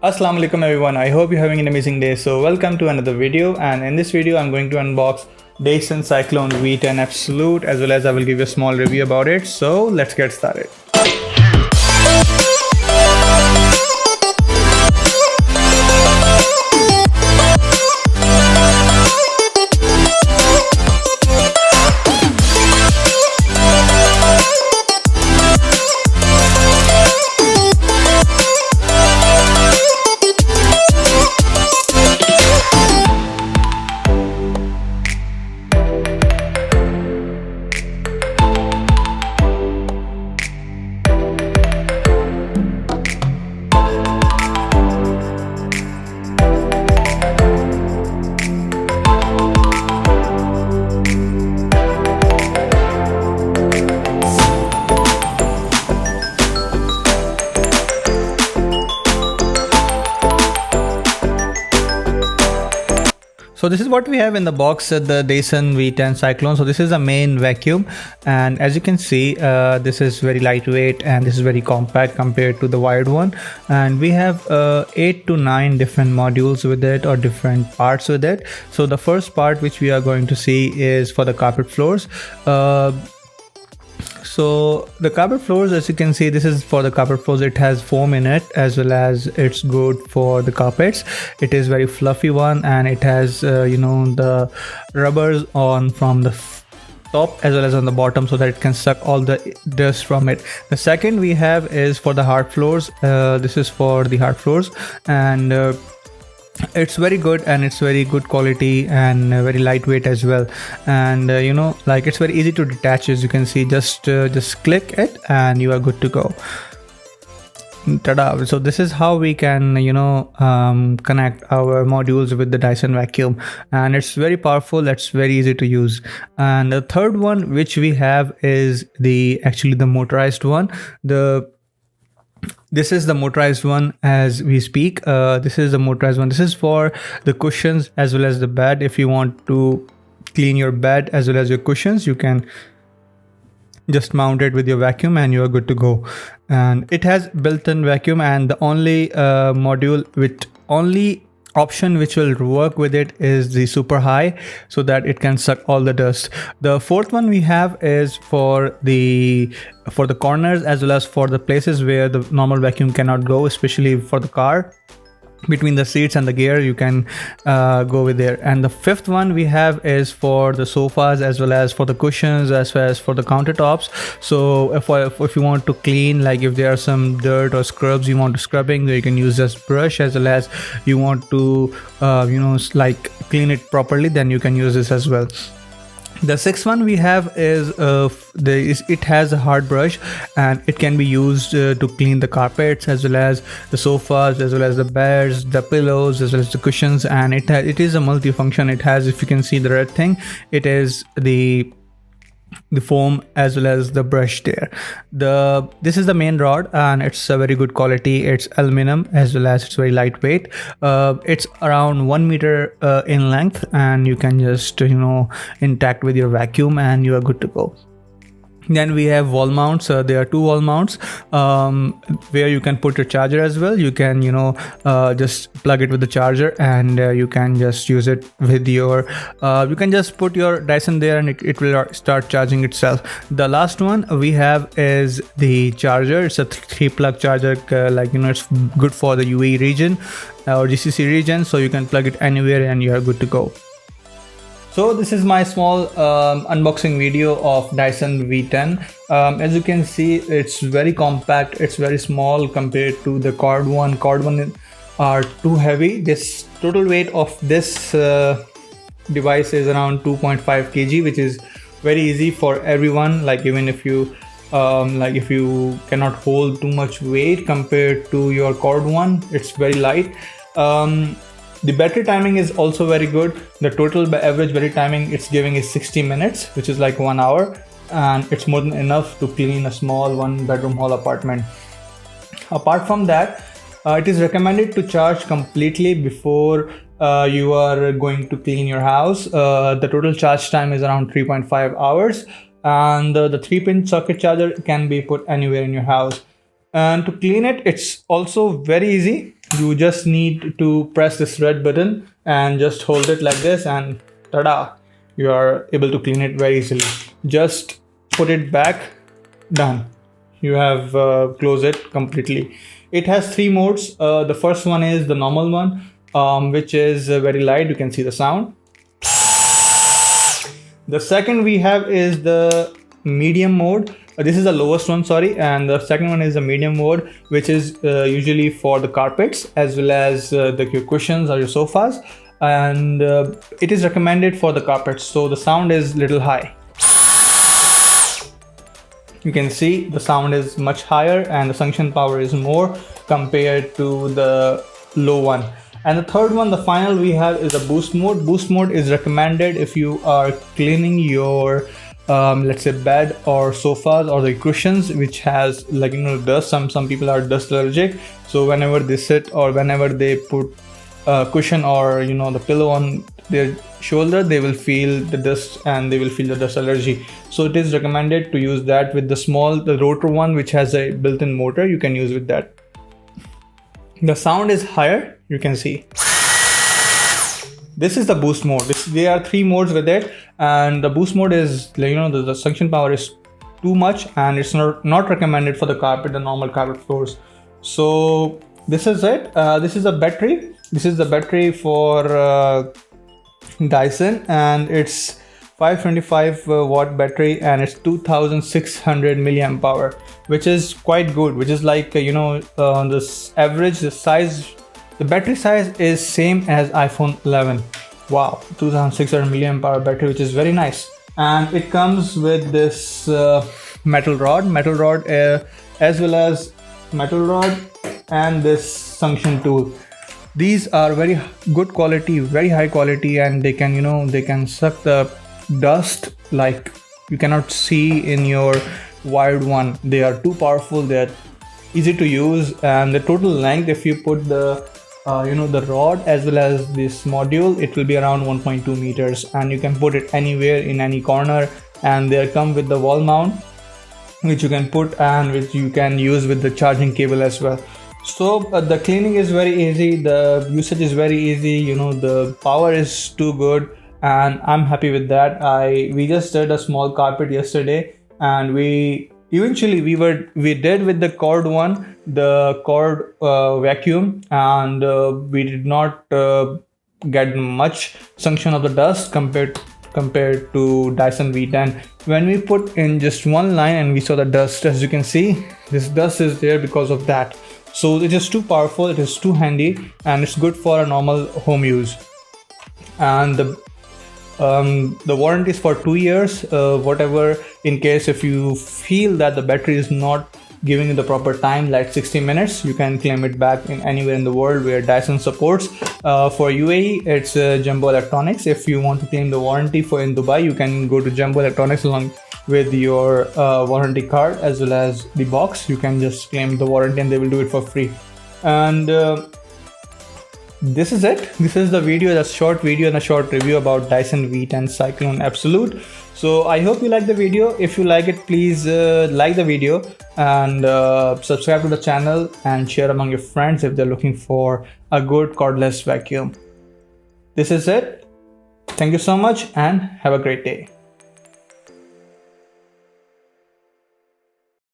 Assalamu alaikum everyone, I hope you're having an amazing day. So welcome to another video, and in this video I'm going to unbox Dyson Cyclone V10 Absolute, as well as I will give you a small review about it. So let's get started. So this is what we have in the box, the Dyson V10 Cyclone. So this is the main vacuum, and as you can see, this is very lightweight and this is very compact compared to the wired one. And we have 8 to 9 different modules with it, or different parts with it. So the first part which we are going to see is for the carpet floors. So the carpet floors, as you can see, this is for the carpet floors. It has foam in it, as well as it's good for the carpets. It is very fluffy one, and it has the rubbers on from the top as well as on the bottom, so that it can suck all the dust from it. The second we have is for the hard floors. This is for the hard floors, and it's very good, and it's very good quality, and very lightweight as well. And it's very easy to detach. As you can see, just click it and you are good to go. Ta-da! So this is how we can connect our modules with the Dyson vacuum, and it's very powerful. It's very easy to use. And the third one which we have is actually the motorized one. This is the motorized one as we speak. This is the motorized one. This is for the cushions as well as the bed. If you want to clean your bed as well as your cushions, you can just mount it with your vacuum and you are good to go. And it has built-in vacuum, and the only option which will work with it is the super high, so that it can suck all the dust. The fourth one we have is for the corners, as well as for the places where the normal vacuum cannot go, especially for the car. Between the seats and the gear, you can go with there. And the fifth one we have is for the sofas, as well as for the cushions, as well as for the countertops. So if you want to clean, like if there are some dirt or scrubs you want to scrubbing, you can use this brush. As well as you want to clean it properly, then you can use this as well. The sixth one we have is it has a hard brush, and it can be used to clean the carpets, as well as the sofas, as well as the beds, the pillows, as well as the cushions. And it is a multi-function. It has, if you can see the red thing, it is the foam as well as the brush there. This is the main rod, and it's a very good quality. It's aluminum, as well as it's very lightweight. It's around 1 meter in length, and you can just intact with your vacuum and you are good to go. Then we have wall mounts. There are 2 wall mounts where you can put your charger as well. You can just plug it with the charger, and you can just use it with your you can just put your Dyson there, and it will start charging itself. The last one we have is the charger. It's a 3-plug charger. It's good for the UAE region or GCC region, so you can plug it anywhere and you are good to go. So this is my small unboxing video of Dyson V10. As you can see, it's very compact. It's very small compared to the cord one. Cord one are too heavy. This total weight of this device is around 2.5 kg, which is very easy for everyone. Like even if you if you cannot hold too much weight compared to your cord one, it's very light. The battery timing is also very good. The total average battery timing it's giving is 60 minutes, which is like 1 hour, and it's more than enough to clean a small 1-bedroom hall apartment. Apart from that, it is recommended to charge completely before you are going to clean your house. The total charge time is around 3.5 hours, and the 3-pin socket charger can be put anywhere in your house. And to clean it, it's also very easy. You just need to press this red button and just hold it like this, and tada, you are able to clean it very easily. Just put it back, done. You have closed it completely. It has 3 modes. The first one is the normal one, which is very light. You can see the sound. The second we have is the medium mode. This is the lowest one, sorry, and the second one is the medium mode, which is usually for the carpets as well as your cushions or your sofas, and it is recommended for the carpets, so the sound is little high. You can see the sound is much higher and the suction power is more compared to the low one. And the third one, the final we have, is a boost mode. Boost mode is recommended if you are cleaning your let's say bed or sofas or the cushions which has, like, dust. Some people are dust allergic, so whenever they sit or whenever they put a cushion or the pillow on their shoulder, they will feel the dust and they will feel the dust allergy. So it is recommended to use that with the rotor one, which has a built-in motor. You can use with that. The sound is higher, you can see. This is the boost mode. There are 3 modes with it, and the boost mode is, the suction power is too much and it's not recommended for the carpet, the normal carpet floors. So this is it. This is a battery. This is the battery for Dyson, and it's 525 watt battery, and it's 2600 milliamp hour, which is quite good, which is like this average, the battery size is same as iPhone 11. Wow, 2600 milliamp hour battery, which is very nice. And it comes with this metal rod as well as metal rod and this suction tool. These are very good quality, very high quality, and they can suck the dust like you cannot see in your wired one. They are too powerful, they are easy to use, and the total length, if you put the the rod as well as this module, it will be around 1.2 meters, and you can put it anywhere in any corner. And they come with the wall mount, which you can put and which you can use with the charging cable as well. So the cleaning is very easy, the usage is very easy, the power is too good, and I'm happy with that. We just did a small carpet yesterday, and we did with the cord one, the cord vacuum, and we did not get much suction of the dust compared to Dyson V10. When we put in just one line and we saw the dust, as you can see, this dust is there because of that. So it is too powerful, it is too handy, and it's good for a normal home use. And the warranty is for 2 years. Whatever, in case if you feel that the battery is not giving you the proper time, like 60 minutes, you can claim it back in anywhere in the world where Dyson supports. For UAE, it's Jumbo Electronics. If you want to claim the warranty in Dubai, you can go to Jumbo Electronics along with your warranty card as well as the box. You can just claim the warranty and they will do it for free. And this is it. This is the video, the short video and a short review about Dyson V10 Cyclone Absolute. So I hope you like the video. If you like it, please like the video and subscribe to the channel and share among your friends if they're looking for a good cordless vacuum. This is it. Thank you so much and have a great day.